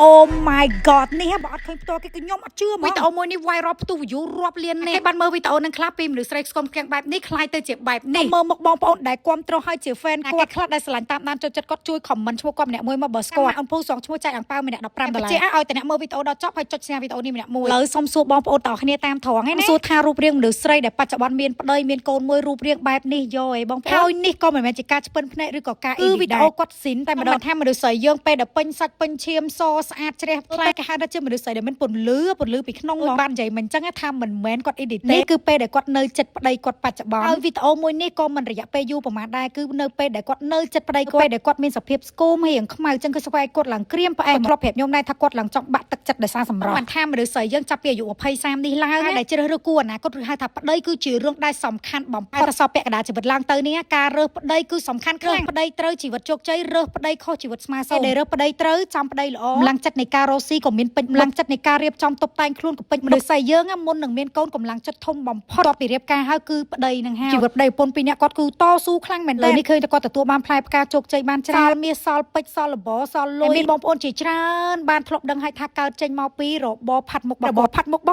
Oh my god នេះបើអត់ឃើញផ្ទាល់គេខ្ញុំអត់ជឿហ្មងវីដេអូមួយនេះ viral ផ្ទុះ view រាប់លាននេះគេបានមើលវីដេអូនឹងខ្លះពីមនុស្សស្រីស្គមខ្លាំងបែបនេះคล้ายទៅជាបែបនេះមើលមកបងប្អូនដែលគាំទ្រឲ្យជា fan គាត់ខ្លះដែលស្រឡាញ់តាមដានចូលចិត្តគាត់ជួយ comment ឈ្មោះគាត់ម្នាក់មួយមកបើស្គាល់អង្គភូសងឈ្មោះចែកអង្គប៉ៅម្នាក់$15ជាឲ្យតែអ្នកមើលវីដេអូដល់ចប់ហើយចុច share វីដេអូនេះម្នាក់មួយលើសុំសួរបងប្អូនតោះគ្នាតាមត្រង់ហ្នឹងណាសួរថារូបរាងមនុស្សស្រីដែលបច្ចុប្បន្នមានប្តីមានកូនមួយរូបរាងបែបនេះយកឯងបងប្អូនហើយនេះក៏មិនមែនជាការឆ្ពិនភ្នែកឬក៏ការអ៊ីវីដេអូគាត់ស៊ីនតែម្ដងថាមនុស្សស្រីយើងពេលដែលពេញសាច់ពេញឈាមសស្អាតជ្រះថ្លាគេហៅថាជាមនុស្សស្រីដែលមានពន្លឺពីក្នុងមកបាននិយាយមិនអញ្ចឹងថាមិនមែនគាត់អ៊ីឌីតនេះគឺពេលដែលគាត់នៅចិត្តប្តីគាត់បច្ចុប្បន្នហើយវីដេអូមួយនេះក៏មិនរយៈពេលយូរប្រហែលដែរគឺនៅពេលដែលគាត់នៅចិត្តប្តីគាត់ដែលគាត់មានសភាពស្គមរៀងខ្មៅអញ្ចឹងគឺស្វែងគាត់ឡើងក្រៀមផ្អែមធ្លាប់ប្រាប់ខ្ញុំដែរថាគាត់ឡើងចង់បាក់ទឹកចិត្តដោយសារសម្រស់មិនថាមនុស្សស្រីយើងចាប់ពីអាយុ20-30នេះឡើងដែលជ្រើសរើសគូអនាគតឬហៅថាប្តីគឺជារឿងដែលសំខាន់បំផុតប្រសពពាក់កណ្ដាលជីវិតឡើងទៅនេះការរើសប្តីគឺសំខាន់ខ្លាំងប្តីត្រូវជីវិតជោគជ័យរើសប្តីខុសជីវិតស្មើសូន្យដែលរើសប្តីត្រូវចាំប្តីល្អកម្លាំងចិត្តនៃការរស់ស៊ីក៏មានពេញកម្លាំងចិត្តនៃការរៀបចំតុបតែងខ្លួនក៏ពេញមនុស្សស្រីយើងមុននឹងមានកូនកម្លាំងចិត្តធំបំផុតពីរៀបការហើយគឺប្តីនឹងហើយជីវិតប្តីប្រពន្ធពីរនាក់គាត់គឺតស៊ូខ្លាំងមែនទែននេះឃើញតែគាត់ទទួលបានផ្លែផ្កាជោគជ័យបានច្រើនមាសសល់ពេជ្រសល់លបសល់លុយមានបងប្អូនជាច្រើនបានធ្លាប់ដឹងហើយថាកើតចេញមកពីរបបផាត់មុខរបស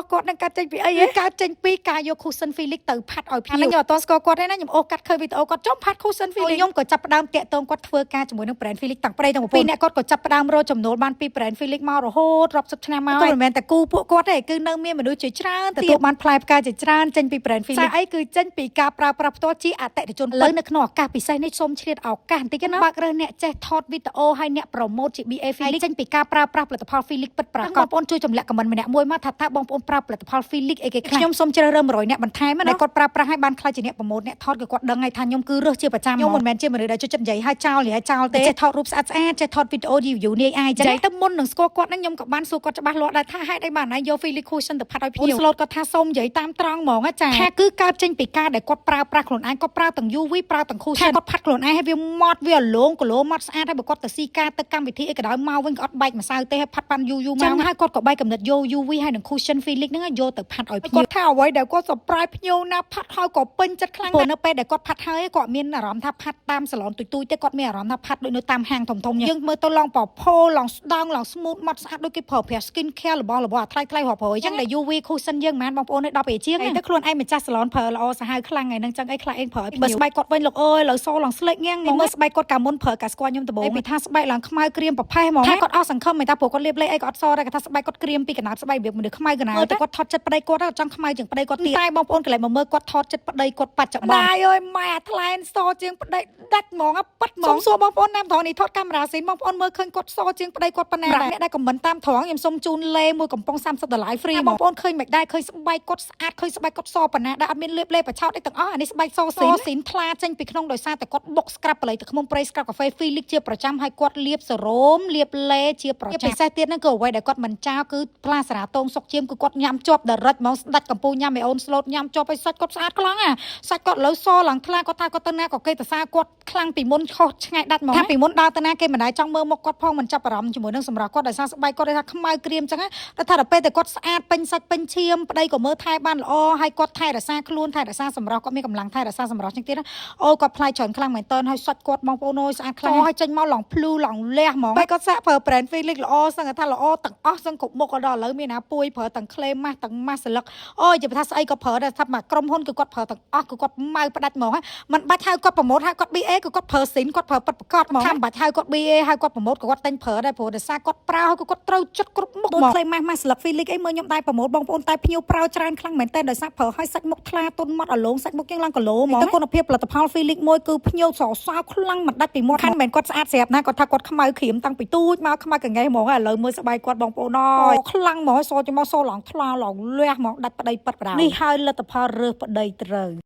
់គាត់នឹងកើតចេញពីអីកើតចេញពីការយក Cushion Felix ទៅផាត់ឲ្យភ្ញៀវខ្ញុំអត់តស្គាល់គាត់ទេណាខ្ញុំអូសកាត់ឃើញវីដេអូគាត់ចំផាត់ Cushion Felix ខ្ញុំក៏ចាប់ផ្ដើមតាក់ទងគាត់ធ្វើការជាមួយនឹង brand Felix តាំងប្តីទាំងពីរអ្នកគាត់ក៏ចាប់ផ្ដើមរកចំណូលបានពី brand Felix មករហូតរាប់សិបឆ្នាំមកក៏មិនមែនតែគូពួកគាត់ទេគឺនៅមានមនុស្សជាច្រើនទទួលបានផ្លែផ្កាជាច្រើនចេញពី brand Felix អីគឺចេញពីការប្រើប្រាស់ផ្ទាល់ជាអតិថិជនលើនៅក្នុងឱកាសពិសេសនេះសូមឆ្លៀតឱកាសបន្តិចណាបើករើសអ្នកចេះថតវីដេអូហើយអ្នកប្រម៉ូទជា BA Felix ចេញពីការប្រើប្រាស់ផលិតផល Felix ពិតប្រាកដបងប្អូនជួយចម្លាក់ comment ម្នាក់មួយមកថាបងប្អូនប្រើផលិតផល Felix អីគេខ្លះខ្ញុំសូមជ្រើសរើស100អ្នកបន្ថែមណាគាត់ប្រើប្រាស់ឲ្យបានខ្លាចជាអ្នកប្រម៉ូទអ្នកថតគឺគាត់ដឹងហើយថាខ្ញុំគឺរើសជាប្រចាំខ្ញុំមិនមែនជាមនុស្សដែលចូលចិត្តនិយាយឲ្យចោលទេចេះថតរូបស្អាតចេះថតវីដេអូ review នេះអាយចឹងទៅមុននឹងស្គាល់គាត់នឹងខ្ញុំក៏បានសួរគាត់ច្បាស់លាស់ដែរថាហេតុអីបានណាយក Felix Cushion ទៅផាត់ឲ្យភ្ញៀវស្លូតគាត់ថាសូមនិយាយតាមត្រង់ហ្មងចាថាគឺកើតចេញពីការដែលគាត់ប្រើប្រាស់ខ្លួនឯងគាត់ប្រើទាំង UV ប្រើទាំង Cushion គាត់ផាត់ខ្លួនឯងឲ្យវាម៉ត់វាលងគីឡូម៉ត់ស្អាតហើយបើគាត់ទៅស៊ីការទៅកម្មវិធីអីក៏ដោយមកវិញក៏អត់បែកម្សៅទេហើយផាត់បានយូរមកចឹងហើយគាត់ក៏បែកកំណត់យក UV ហើយនឹង Cushion Felix ហ្នឹងយកទៅផាត់ឲ្យភ្ញៀវគាត់ថាអ្វីដែលគាត់ surprise ភ្ញៀវណាផាត់ហើយក៏ពេញចិត្តខ្លាំងណាស់នៅពេលដែលគាត់ផាត់ហើយគាត់មានអារម្មណ៍ថាផាត់តាមសាឡនទូចៗទេគាត់មានអារម្មណ៍ថាផាត់ដូចនៅតាមហាងធំៗយើងមើលទៅឡងប្រផូឡងស្ដងឡង smooth ម៉ត់ស្អាតដូចគេប្រើប្រាស់ skin care របស់អាថ្លៃរាប់រយចឹងតែ UV Cushion យើងមិនបងប្អូននៅ10ជាងតែខ្លួនឯងម្ចាស់សាឡនប្រើល្អសាហាវខ្លាំងហើយនឹងចឹងអីខ្លះអេងប្រើបើស្បែកគាត់វិញលោកអើយលើសឡងស្លេកងាងមើលស្បែកគាត់កាលមុនប្រើកាស្គាល់ខ្ញុំដំបូងពីថាស្បែកឡើងខ្មៅក្រៀមប្រផេះហ្មងថាគាត់អស់សង្ឃឹមមិនថាព្រោះគាត់លាបលេខអីក៏អត់សដែរគាត់ថាស្បែកគាត់ក្រៀមពីកណ្ដាលស្បែកវាមនុស្សខ្មៅកណ្ដាលតែគាត់ថតចិត្តប្តីគាត់ចង់ខ្មៅជាងប្តីគាត់ទៀតតែបងប្អូនកន្លែងមកមើលគាត់ថតចិត្តប្តីគាត់បច្ចុប្បន្នណាយអើយម៉ែថ្លែងសជាងប្តីដាច់ហ្មងប៉ិតហ្មងសូមសួរបងប្អូនតាមត្រង់នេះថតកាមេរ៉ាស៊ីនបងប្អូនមើលឃើញគាត់សជាងប្តីគាត់ប៉ុណ្ណាអ្នកដែលខមមិនតាមត្រង់ខ្ញុំសូមជូនលេមួយកំប៉ុង$30 free បងប្អូនឃើញមិនដែរឃើញស្បែកគាត់ស្អាតឃើញស្បែកគាត់សប៉ុណ្ណាដែលអត់មានលេបបឆោតអីទាំងអស់អានេះស្បែកសស៊ីនថ្លាចេញពីក្នុងដោយសារតែគាត់បុកស្ក្រាប់បល័យទឹកឃ្មុំព្រៃស្ក្រាប់កាហ្វេ Felix ជាប្រចាំហើយគាត់លាបសេរ៉ូមលាបលេជាប្រចាំពិសេសទៀតហ្នឹងគឺអ្វីដែលគាត់មិនចោលគឺផ្លាសារ៉ាតូងសុកជាមគឺគាត់ញ៉ាំជាប់ដរិចហ្មងស្ដាច់កំពូលញ៉ាំឲ្យអូនស្លូតញ៉ាំជាប់ឲ្យសាច់គាត់ស្អាតខ្លាំងសាច់គាត់លើសឡើងថ្លាគាត់ថាគាត់ទៅណាក៏គេទៅសារគាត់ខ្លាំងពីមុនខុសឆ្ងាយដាច់ហ្មងថាពីមុនដើរទៅណាគេមិនដែរចង់មើលមុខគាត់ផងមិនចាប់អារម្មណ៍ជាមួយនឹងសម្រាប់គាត់ដោយសារស្បែកគាត់ថាខ្មៅក្រៀមចឹងតែថាដល់ពេលតែគាត់ស្អាតពេញសាច់ពេញឈាមប្តីក៏មើលថែបានល្អហើយគាត់ថែរក្សាខ្លួនថែរក្សាសម្រស់គាត់មានកម្លាំងថែរក្សាសម្រស់ចឹងទៀតអូគាត់ផ្លាយច្រើនខ្លាំងមែនតើហើយសាច់គាត់បងប្អូនអើយស្អាតខ្លាំងហើយចេញមកឡងភ្លឺឡងលះហ្មងបែរគាត់សាក់ប្រើ brand Felix ល្អសឹងថាល្អទាំងអស់សឹងគ្រប់មុខដល់ឥឡូវមានណាពួយប្រើទាំង claim ម៉ាស់ទាំង mask ស្លឹកអូយនិយាយថាស្អីក៏ប្រើដែរថាមកក្រុមហ៊ុនគឺគាត់ប្រើទាំងអស់គឺគាត់ម៉ៅផ្ដាច់ហ្មងមិនបាច់ហៅគាត់ប្រម៉ូទហៅគាត់ BA គឺគាត់ប្រើស៊ីនគាត់ប្រើប៉ិតប្រកបហ្មងថាមិនបាច់ហៅគាត់ BA ហៅគាត់ប្រម៉ូទក៏គាត់តែងប្រើដែរព្រោះដោយសារគាត់ប្រើហើយគាត់ត្រូវចិត្តគ្រប់មុខហ្មង claim ម៉ាស់ស្លឹក Felix អីមើលខ្ញុំដែរប្រម៉ូទបងប្អូនតែភ្ញៀវប្រើច្រើនខ្លាំងមែនតើដោយសារប្រើឲ្យសាច់មុខថ្លាទុនមាត់អលោងសាច់មុខជាងឡើងគីឡូហ្មងតែគុណភាពផលិតផល Felix មួយគឺភ្ញៀវសរសើរខ្លាំងមិនដាច់ពីមាត់មិនមែនគាត់ស្អាតស្រាប់ណាគាត់ថាគាត់ខ្មៅក្រៀមតាំងពីទូចមកខ្មៅកង្កែហ្មងឥឡូវមើលស្បែកគាត់បងប្អូនអើយខ្លាំងហ្មងសជាមកសឡងថ្លាឡងលះហ្មងដាច់ប្តីប៉ិតបដៅនេះហើយលទ្ធផលរើសប្តីត្រូវ